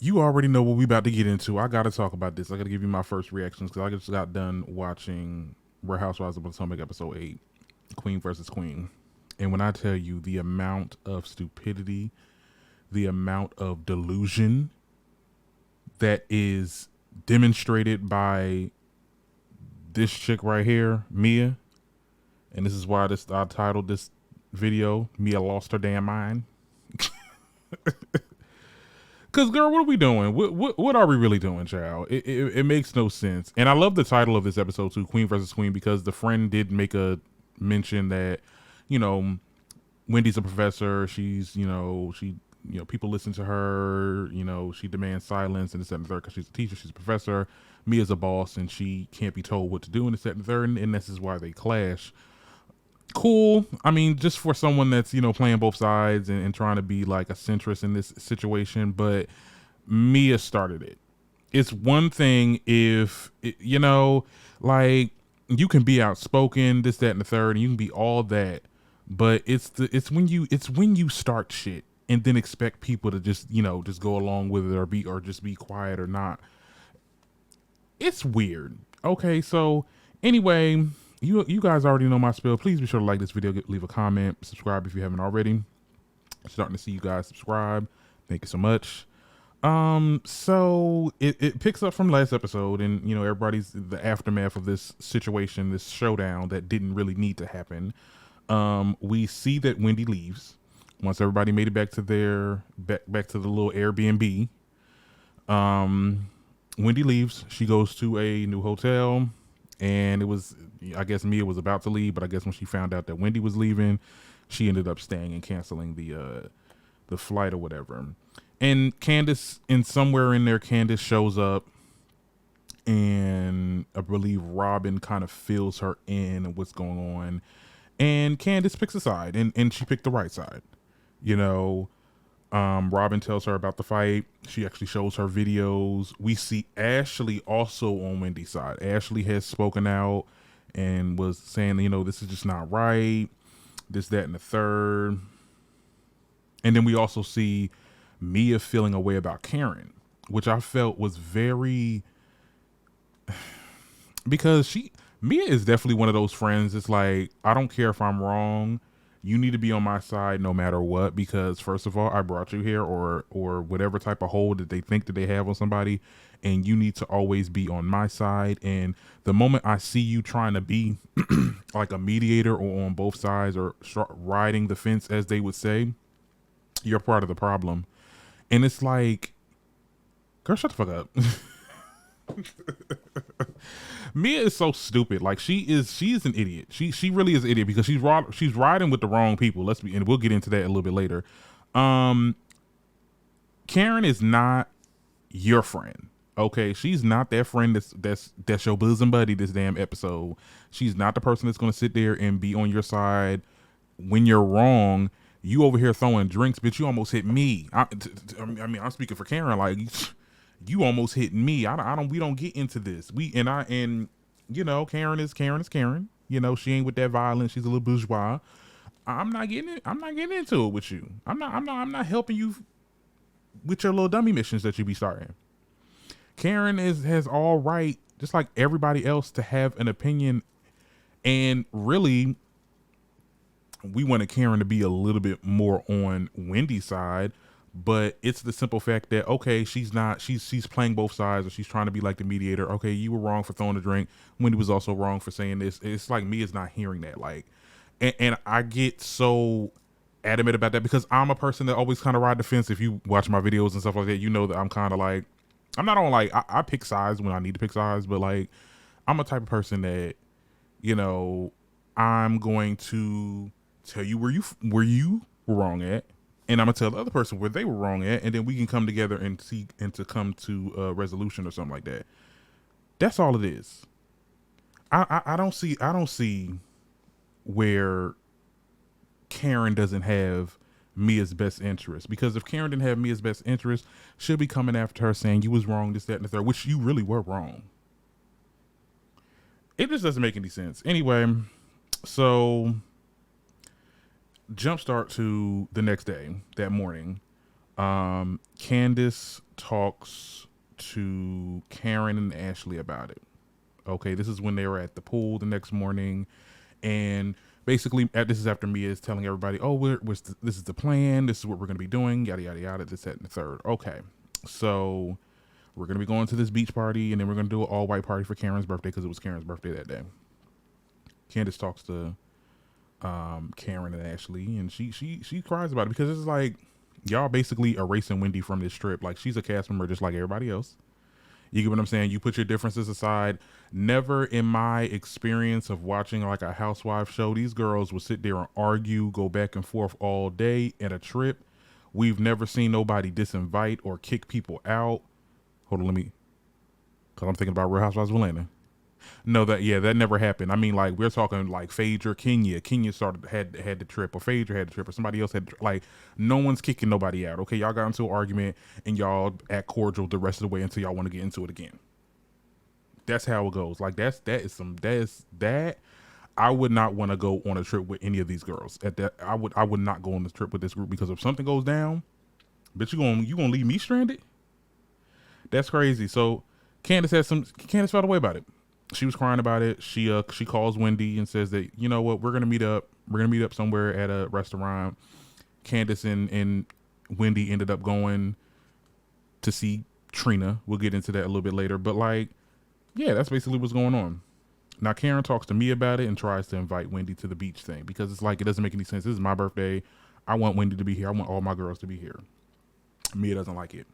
You already know what we about to get into. I got to talk about this. I got to give you my first reactions because I just got done watching Real Housewives of Potomac episode 8, Queen versus Queen. And when I tell you the amount of stupidity, the amount of delusion that is demonstrated by this chick right here, Mia, and this is why I titled this video, Mia Lost Her Damn Mind. Cause girl, what are we doing? What are we really doing, child? It makes no sense. And I love the title of this episode too, Queen versus Queen, because the friend did make a mention that, you know, Wendy's a professor. She's, people listen to her. You know, she demands silence and this, that, and the third because she's a teacher. She's a professor. Mia's a boss, and she can't be told what to do and this, that, and the third. And this is why they clash. Cool. I mean, just for someone that's, playing both sides and trying to be like a centrist in this situation, but Mia started it. It's one thing if, like you can be outspoken, this, that, and the third, and you can be all that, but it's when you start shit and then expect people to just go along with it or just be quiet or not. It's weird. Okay, so anyway, you guys already know my spiel. Please be sure to like this video, leave a comment, subscribe if you haven't already. Starting to see you guys subscribe. Thank you so much. So it picks up from last episode, and everybody's the aftermath of this situation, this showdown that didn't really need to happen. We see that Wendy leaves once everybody made it back to their back to the little Airbnb. Wendy leaves. She goes to a new hotel, and I guess Mia was about to leave, but I guess when she found out that Wendy was leaving, she ended up staying and canceling the flight or whatever. And Candace, and somewhere in there, Candace shows up, and I believe Robin kind of fills her in on what's going on. And Candace picks a side, and she picked the right side. Robin tells her about the fight. She actually shows her videos. We see Ashley also on Wendy's side. Ashley has spoken out and was saying, this is just not right. This, that, and the third. And then we also see Mia feeling a way about Karen, which I felt was very, because Mia is definitely one of those friends. It's like, I don't care if I'm wrong. You need to be on my side no matter what, because first of all, I brought you here, or whatever type of hold that they think that they have on somebody, and you need to always be on my side. And the moment I see you trying to be like a mediator or on both sides or riding the fence, as they would say, you're part of the problem. And it's like, girl, shut the fuck up. Mia is so stupid. Like she's an idiot. She really is an idiot because she's riding with the wrong people. And we'll get into that a little bit later. Karen is not your friend. Okay, she's not that friend that's your bosom buddy this damn episode. She's not the person that's gonna sit there and be on your side when you're wrong. You over here throwing drinks, bitch. You almost hit me. I mean, I'm speaking for Karen. Like, you almost hit me. We don't get into this. Karen is Karen. She ain't with that violence. She's a little bourgeois. I'm not getting into it with you. I'm not helping you with your little dummy missions that you be starting. Karen has all right, just like everybody else, to have an opinion. And really, we wanted Karen to be a little bit more on Wendy's side, but it's the simple fact that, okay, she's playing both sides, or she's trying to be like the mediator. Okay, you were wrong for throwing a drink. Wendy was also wrong for saying this. It's like Mia's not hearing that. Like, and I get so adamant about that because I'm a person that always kind of ride the fence. If you watch my videos and stuff like that, you know that I'm kind of like, I'm not on like, I pick sides when I need to pick sides, but like, I'm a type of person that, I'm going to tell you where you were wrong at, and I'm gonna tell the other person where they were wrong at, and then we can come together and to come to a resolution or something like that. That's all it is. I don't see where Karen doesn't have Mia's best interest, because if Karen didn't have Mia's best interest, she'll be coming after her saying you was wrong, this, that, and the third, which you really were wrong. It just doesn't make any sense. Anyway, so jumpstart to the next day, that morning. Candace talks to Karen and Ashley about it. Okay, this is when they were at the pool the next morning, and basically, this is after Mia is telling everybody, "Oh, this is the plan. This is what we're going to be doing. Yada yada yada. This, that, and the third." Okay, so we're going to be going to this beach party, and then we're going to do an all white party for Karen's birthday because it was Karen's birthday that day. Candace talks to Karen and Ashley, and she cries about it because it's like y'all basically erasing Wendy from this trip. Like, she's a cast member just like everybody else. You get what I'm saying? You put your differences aside. Never in my experience of watching like a housewife show, these girls would sit there and argue, go back and forth all day at a trip. We've never seen nobody disinvite or kick people out. Hold on, because I'm thinking about Real Housewives of Atlanta. No, that never happened. I mean, like, we're talking like Phaedra, Kenya started had the trip, or Phaedra had the trip, or somebody else had like, no one's kicking nobody out. Okay, y'all got into an argument and y'all act cordial the rest of the way until y'all want to get into it again. That's how it goes. Like, that. I would not want to go on a trip with any of these girls. I would not go on this trip with this group, because if something goes down, bitch, you gonna leave me stranded? That's crazy. So Candace felt away about it. She was crying about it. She calls Wendy and says that, you know what, we're gonna meet up. We're gonna meet up somewhere at a restaurant. Candace and Wendy ended up going to see Trina. We'll get into that a little bit later. But like, yeah, that's basically what's going on. Now Karen talks to me about it and tries to invite Wendy to the beach thing, because it's like, it doesn't make any sense. This is my birthday. I want Wendy to be here. I want all my girls to be here. Mia doesn't like it.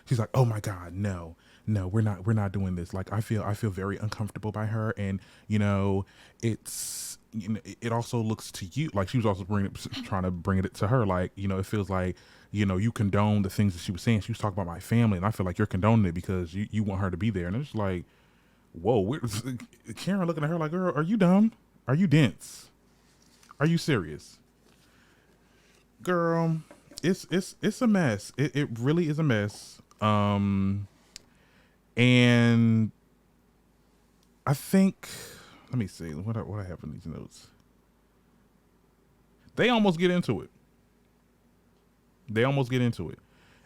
She's like, "Oh my God, no, we're not doing this. Like, I feel very uncomfortable by her, and you know, it also looks to you like," she was also trying to bring it to her, like, you know, it feels like, you know, you condone the things that she was saying. She was talking about my family, and I feel like you're condoning it because you want her to be there. And it's like, whoa, Karen looking at her like, "Girl, are you dumb? Are you dense? Are you serious, girl?" It's a mess. It really is a mess. And I think, let me see what I have in these notes. They almost get into it.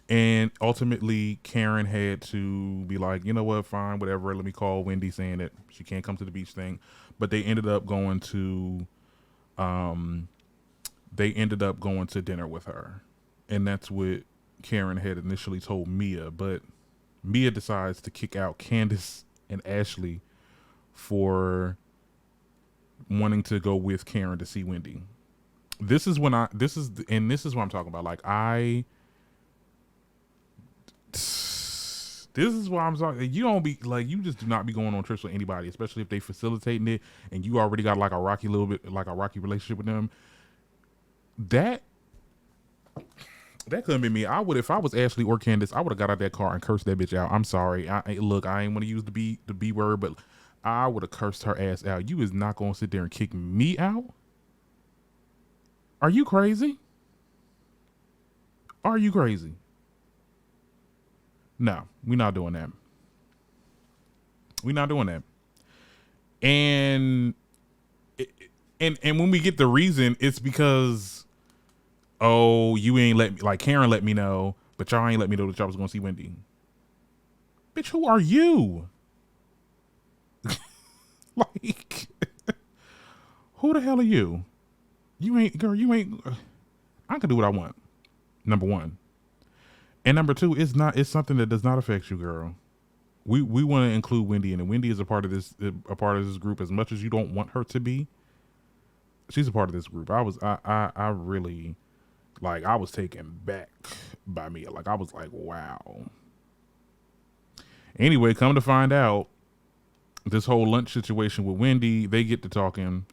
And ultimately Karen had to be like, you know what, fine, whatever. Let me call Wendy saying that she can't come to the beach thing. But they ended up going to dinner with her. And that's what Karen had initially told Mia, but Mia decides to kick out Candace and Ashley for wanting to go with Karen to see Wendy. This is what I'm talking about. Like, this is why I'm talking. You don't be like, you just do not be going on trips with anybody, especially if they facilitating it and you already got like a rocky relationship with them. That couldn't be me. I would, if I was Ashley or Candace, I would have got out that car and cursed that bitch out. I'm sorry. I ain't want to use the B word, but I would have cursed her ass out. You is not going to sit there and kick me out. Are you crazy? No, we're not doing that. And when we get the reason, it's because, oh, you ain't let me, like, Karen let me know, but y'all ain't let me know that y'all was gonna see Wendy. Bitch, who are you? Like, who the hell are you? You ain't, I can do what I want. Number one. And number two, it's something that does not affect you, girl. We want to include Wendy in it. Wendy is a part of this group as much as you don't want her to be. She's a part of this group. I really, like, I was taken back by Mia. Like, I was like, wow. Anyway, come to find out, this whole lunch situation with Wendy, they get to talking,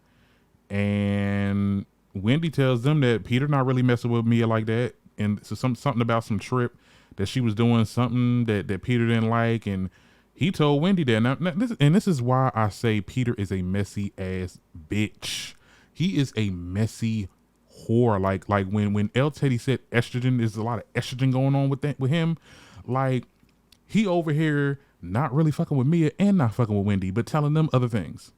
and Wendy tells them that Peter not really messing with Mia like that, and so something about some trip that she was doing, something that Peter didn't like, and he told Wendy that. Now this is why I say Peter is a messy ass bitch. He is a messy whore. Like when El Teddy said estrogen, there's a lot of estrogen going on with him. Like, he over here not really fucking with Mia and not fucking with Wendy, but telling them other things.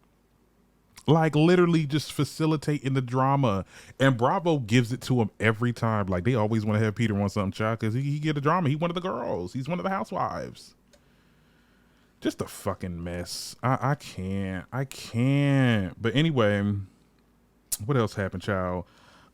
Like literally just facilitating the drama. And Bravo gives it to him every time. Like they always want to have Peter on something, child, because he get the drama. He one of the girls. He's one of the housewives. Just a fucking mess. I can't. I can't. But anyway, what else happened, child?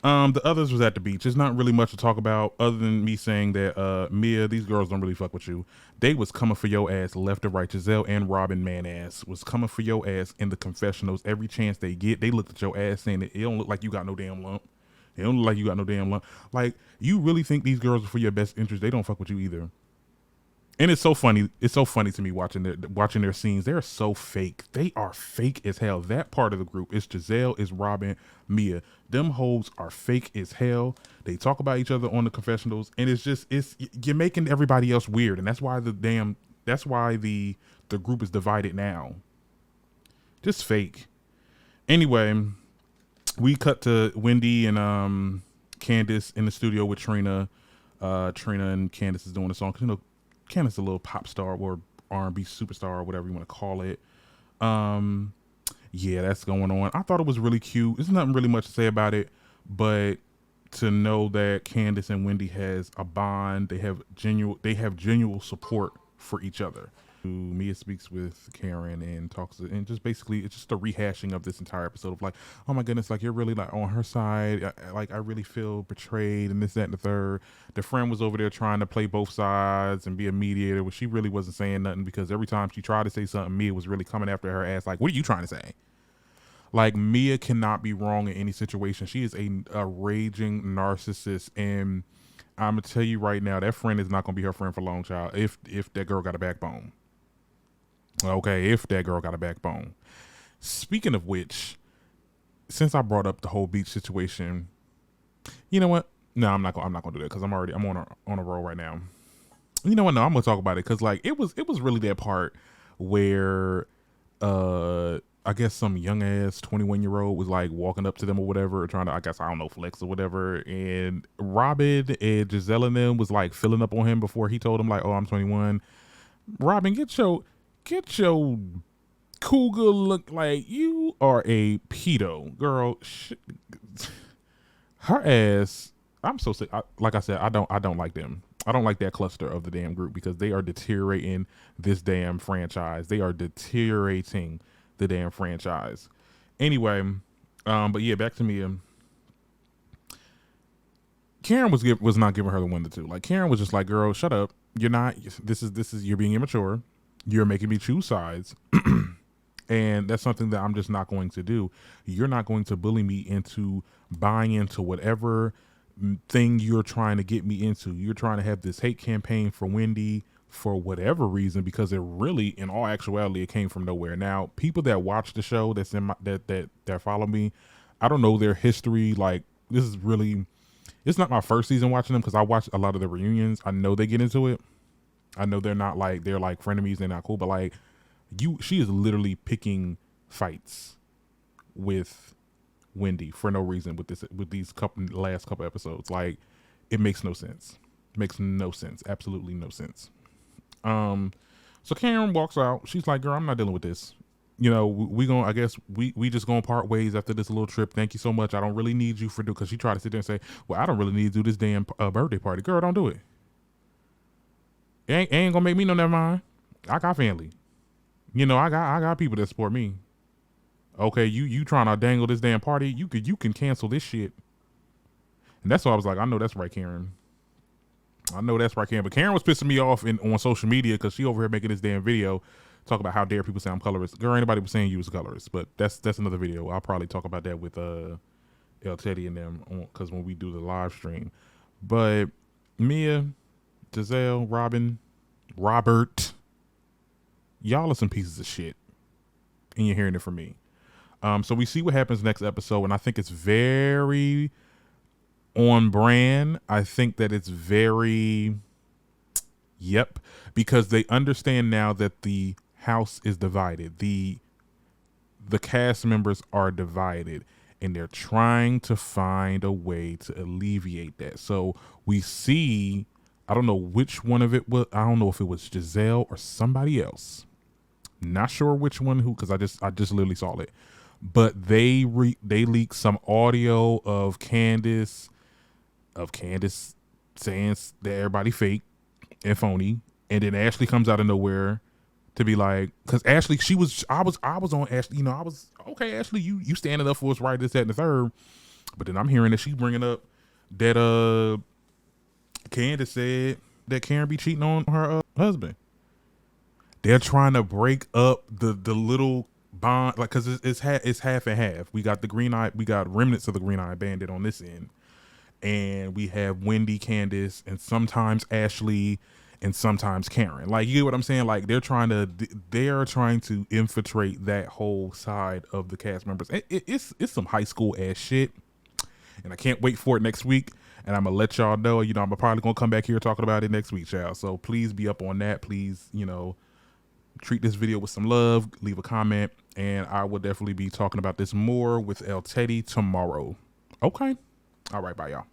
The others was at the beach. There's not really much to talk about other than me saying that Mia, these girls don't really fuck with you. They was coming for your ass left and right. Giselle and Robin man ass was coming for your ass in the confessionals every chance they get. They looked at your ass saying that it don't look like you got no damn lump. It don't look like you got no damn lump. Like, you really think these girls are for your best interest? They don't fuck with you either. And it's so funny. It's so funny to me watching their scenes. They're so fake. They are fake as hell. That part of the group is Giselle, is Robin, Mia. Them hoes are fake as hell. They talk about each other on the confessionals, and it's you're making everybody else weird, and that's why the group is divided now. Just fake. Anyway, we cut to Wendy and Candace in the studio with Trina. Trina and Candace is doing a song. 'Cause, Candace is a little pop star or R&B superstar or whatever you want to call it. Yeah, that's going on. I thought it was really cute. There's nothing really much to say about it, but to know that Candace and Wendy has a bond, they have genuine support for each other. Mia speaks with Karen and talks, and just basically it's just a rehashing of this entire episode of like, oh my goodness, like you're really like on her side. I really feel betrayed and this, that, and the third. The friend was over there trying to play both sides and be a mediator, but she really wasn't saying nothing because every time she tried to say something, Mia was really coming after her ass like, what are you trying to say? Like, Mia cannot be wrong in any situation. She is a raging narcissist, and I'm gonna tell you right now, that friend is not gonna be her friend for long, child. If that girl got a backbone. Okay, if that girl got a backbone. Speaking of which, since I brought up the whole beach situation, you know what? No, I'm not gonna do that because I'm on a roll right now. You know what? No, I'm gonna talk about it because like it was really that part where I guess some young ass 21-year-old was like walking up to them or whatever, trying to, I guess, I don't know, flex or whatever. And Robin and Giselle and them was like filling up on him before he told him like, oh, I'm 21. Robin, get your cougar look, like you are a pedo, girl. Her ass. I'm so sick. Like I said, I don't like them. I don't like that cluster of the damn group because they are deteriorating this damn franchise. They are deteriorating the damn franchise. Anyway, but yeah, back to me. Karen was not giving her the one to two. Like, Karen was just like, girl, shut up. You're not. This is you're being immature. You're making me choose sides. And that's something that I'm just not going to do. You're not going to bully me into buying into whatever thing you're trying to get me into. You're trying to have this hate campaign for Wendy for whatever reason, because it really, in all actuality, it came from nowhere. Now, people that watch the show that's in my, that follow me, I don't know their history. Like, this is really, it's not my first season watching them because I watch a lot of the reunions. I know they get into it. I know they're like frenemies. They're not cool, but like, she is literally picking fights with Wendy for no reason with these last couple episodes. Like, it makes no sense. It makes no sense. Absolutely no sense. So Karen walks out. She's like, girl, I'm not dealing with this. You know, I guess we just gonna part ways after this little trip. Thank you so much. I don't really need you for because she tried to sit there and say, well, I don't really need to do this damn birthday party. Girl, don't do it. It ain't gonna make me no never mind. I got family. You know, I got people that support me. Okay, you trying to dangle this damn party? You can cancel this shit. And that's why I was like, I know that's right, Karen. I know that's right, Karen. But Karen was pissing me off on social media because she over here making this damn video talk about how dare people say I'm colorist. Girl, anybody was saying you was colorist, but that's another video. I'll probably talk about that with El Teddy and them because when we do the live stream. But Mia, Giselle, Robin, Robert, y'all are some pieces of shit, and you're hearing it from me. So we see what happens next episode, and I think it's very on brand. I think that it's very, because they understand now that the house is divided. The cast members are divided, and they're trying to find a way to alleviate that. So we see, I don't know which one of it was. I don't know if it was Giselle or somebody else. Not sure which one who, because I just literally saw it. but they leaked some audio of Candace saying that everybody fake and phony, and then Ashley comes out of nowhere to be like, because Ashley, I was on Ashley, I was okay, Ashley, you standing up for us, right, this, that, and the third, but then I'm hearing that she's bringing up that Candace said that Karen be cheating on her husband. They're trying to break up the little bond, like, because it's half and half. We got we got remnants of the Green Eye Bandit on this end, and we have Wendy, Candace, and sometimes Ashley, and sometimes Karen. Like, you get what I'm saying? Like, they are trying to infiltrate that whole side of the cast members. It's some high school ass shit, and I can't wait for it next week. And I'm gonna let y'all know. I'm probably gonna come back here talking about it next week, y'all. So please be up on that. Please, treat this video with some love. Leave a comment, and I will definitely be talking about this more with El Teddy tomorrow. Okay. All right. Bye, y'all.